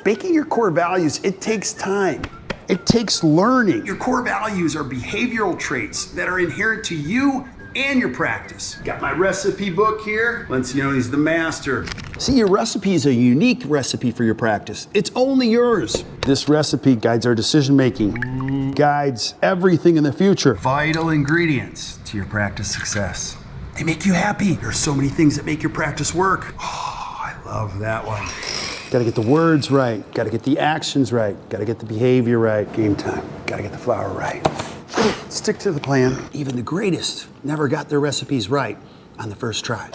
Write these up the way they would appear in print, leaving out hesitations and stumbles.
Baking your core values, it takes time. It takes learning. Your core values are behavioral traits that are inherent to you and your practice. Got my recipe book here. Lencioni's the master. See, your recipe is a unique recipe for your practice. It's only yours. This recipe guides our decision making, guides everything in the future. Vital ingredients to your practice success. They make you happy. There are so many things that make your practice work. Oh, I love that one. Gotta get the words right. Gotta get the actions right. Gotta get the behavior right. Game time. Gotta get the flour right. Stick to the plan. Even the greatest never got their recipes right on the first try.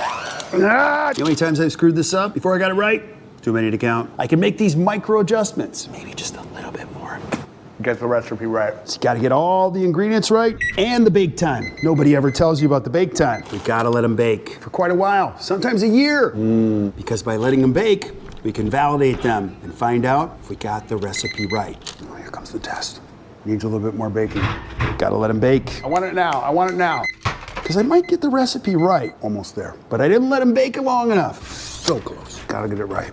The only times I've screwed this up before I got it right, too many to count. I can make these micro adjustments, maybe just a little bit more. Get the recipe right. So you gotta get all the ingredients right and the bake time. Nobody ever tells you about the bake time. We gotta let them bake for quite a while, sometimes a year. Because by letting them bake, we can validate them and find out if we got the recipe right. Oh, here comes the test. Needs a little bit more baking. Gotta let them bake. I want it now. I want it now. Because I might get the recipe right, almost there, but I didn't let them bake it long enough. So close. Gotta get it right.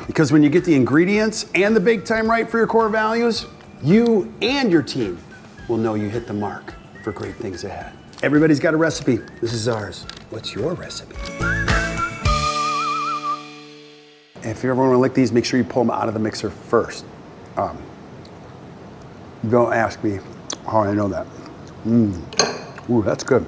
Because when you get the ingredients and the bake time right for your core values, you and your team will know you hit the mark for great things ahead. Everybody's got a recipe. This is ours. What's your recipe? If you ever want to lick these, make sure you pull them out of the mixer first. Don't ask me how I know that. Ooh, that's good.